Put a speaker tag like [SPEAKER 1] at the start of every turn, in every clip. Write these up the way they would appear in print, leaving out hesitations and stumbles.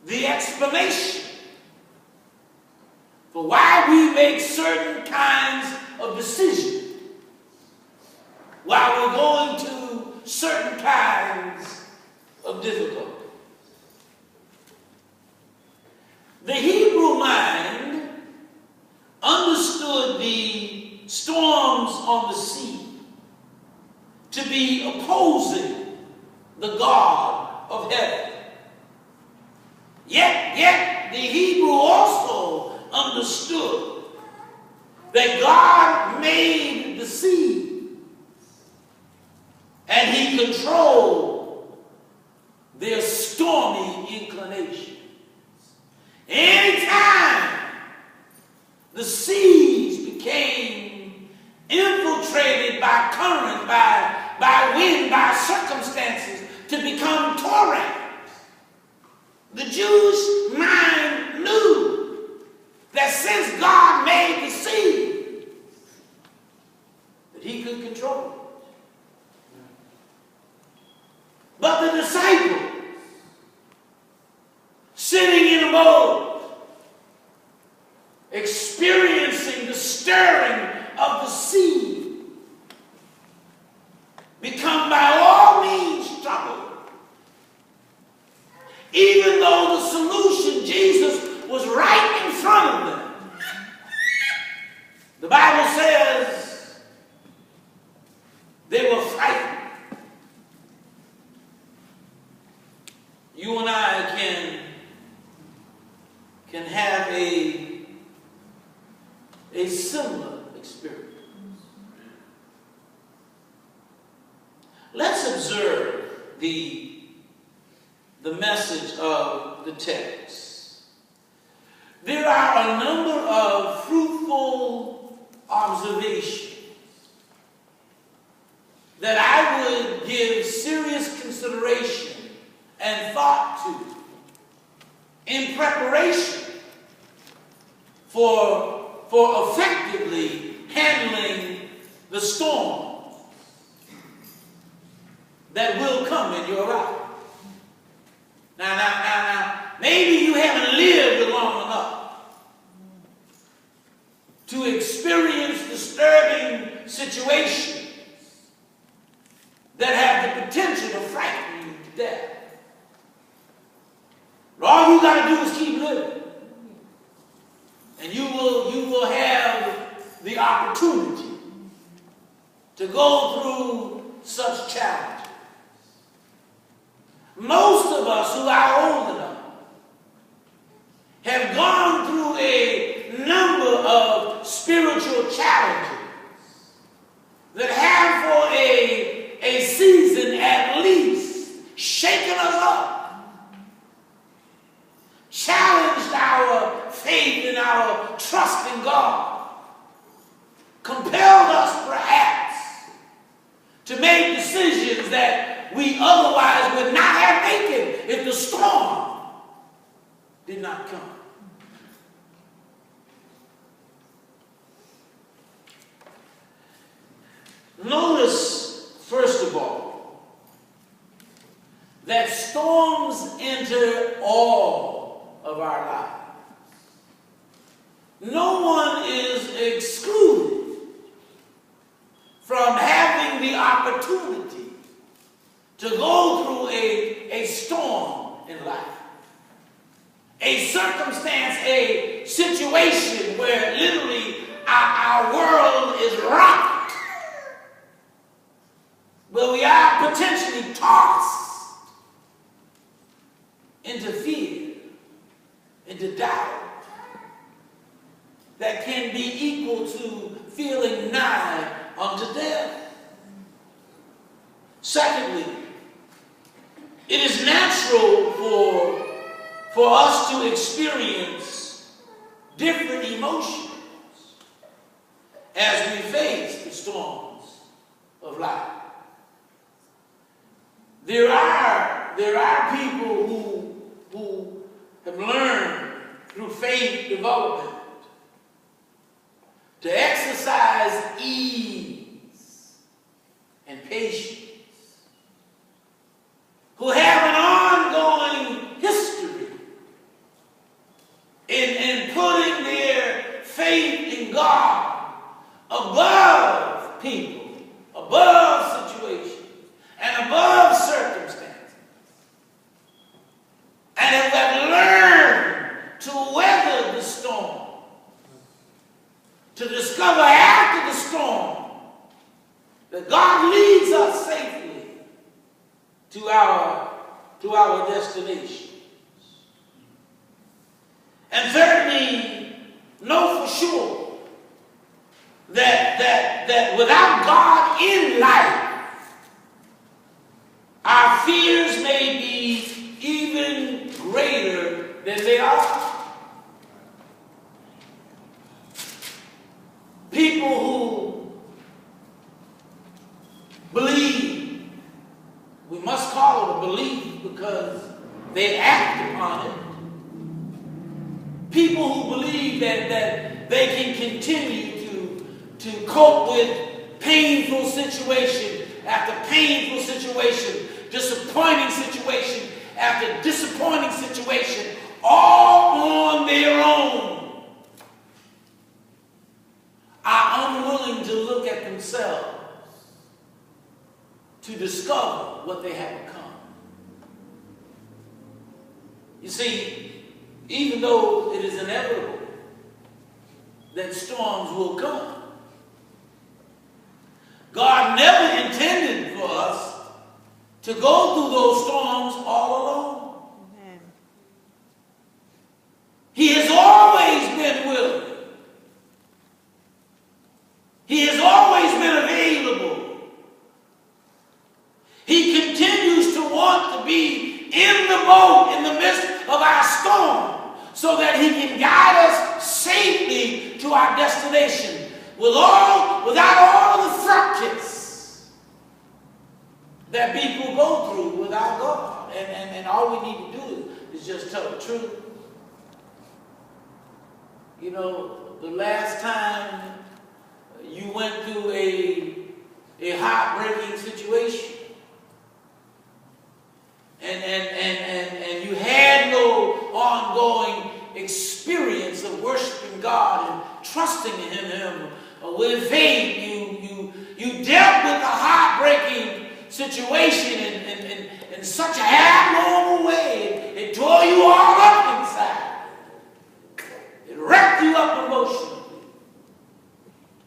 [SPEAKER 1] the explanation for why we make certain kinds of decisions while we're going to certain kinds of difficulty. The Hebrew mind understood the storms on the sea to be opposing the God of heaven. Yet the Hebrew also understood that God made the sea and he controlled their stormy inclination. Anytime the seas became infiltrated by current, by wind, by circumstances to become torrent, the Jewish mind knew that since God made the sea, that he could control it. But the disciples, sitting in a boat, experiencing the stirring of the sea, become by all means troubled. Even though the solution, Jesus, was right in front of them. The Bible says they were frightened. You and I can have a similar experience. Let's observe the message of the text. There are a number of fruitful observations that I would give serious consideration and thought to in preparation for effectively handling the storm that will come in your life. Now, maybe you haven't lived long enough to experience disturbing situations that have the potential to frighten you to death. But all you got to do is keep living, and you will have the opportunity to go through such challenges. Most of us who are old enough have gone through a number of spiritual challenges that have for a season at least shaken us up, challenged our faith and our trust in God, compelled us perhaps to make decisions that we otherwise would not have taken if the storm did not come. Notice, first of all, that storms enter all of our lives. No one is excluded from having the opportunity to go through a storm in life. A circumstance, a situation where literally our world is rocked, where we are potentially tossed into fear, into doubt, that can be equal to feeling nigh unto death. Secondly, it is natural for us to experience different emotions as we face the storms of life. There are people who have learned through faith development to exercise ease and patience, who have an ongoing history our destinations. And thirdly, know for sure that without God in life, our fears may be even greater than they are. People who believe, we must call it a belief because they act upon it. People who believe that they can continue to cope with painful situation after painful situation, disappointing situation after disappointing situation, all on their own, are unwilling to look at themselves to discover what they have become. You see, even though it is inevitable that storms will come, God never intended for us to go through those storms all alone. Amen. He has always been willing. He has always been available. He continues to want to be in the boat in the midst of our storm so that he can guide us safely to our destination without all of the fractures that people go through without God. And all we need to do is just tell the truth. You know, the last time you went through a heartbreaking situation and you had no ongoing experience of worshiping God and trusting in Him with faith, you dealt with a heartbreaking situation in such an abnormal way. It tore you all up inside. It wrecked you up emotionally.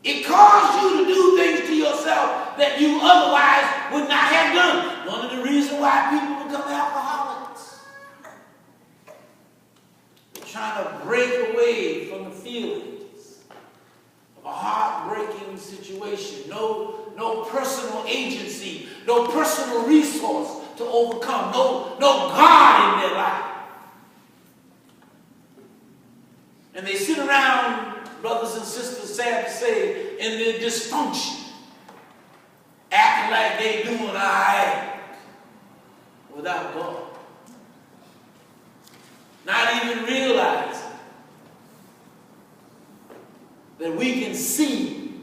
[SPEAKER 1] It caused you to do things to yourself that you otherwise would not have done. One of the reasons why people become alcoholics. They're trying to break away from the feelings of a heartbreaking situation. No personal agency, no personal resource to overcome, no God in their life. And they sit around, brothers and sisters, sad to say, in their dysfunction, acting like they doing all right without God. Not even realizing that we can see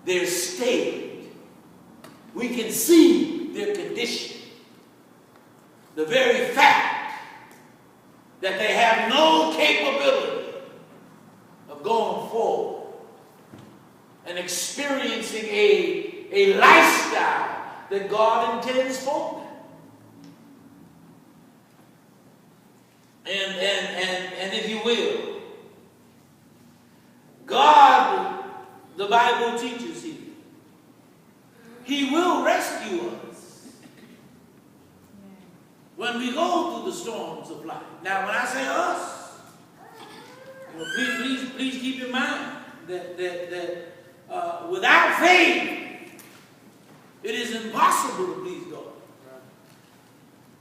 [SPEAKER 1] their state. We can see their condition. The very fact that they have no capability of going forward and experiencing a lifestyle that God intends for them. And if you will, God, the Bible teaches here, He will rescue us when we go through the storms of life. Now, when I say us, please keep in mind that without faith, it is impossible to please God.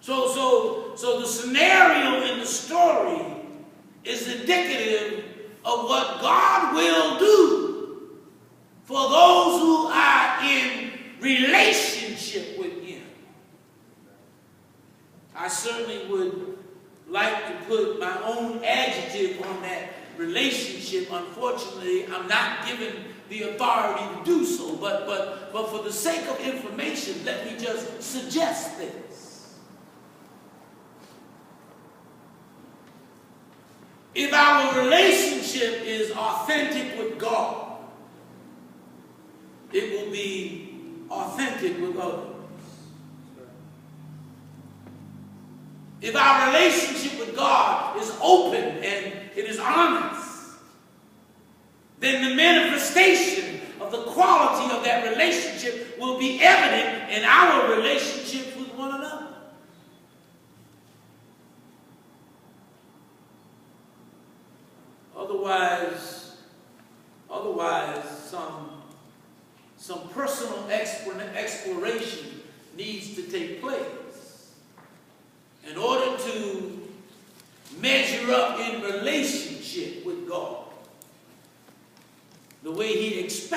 [SPEAKER 1] So the scenario in the story is indicative of what God will do for those who are in relationship with Him. I certainly would like to put my own adjective on that relationship. Unfortunately, I'm not given the authority to do so, but for the sake of information, let me just suggest this. If our relationship is authentic with God, it will be authentic with others. If our relationship with God is open and it is honest, then the manifestation of the quality of that relationship will be evident in our relationships with one another. some personal exploration needs to take place in order to measure up in relationship with God the way he expects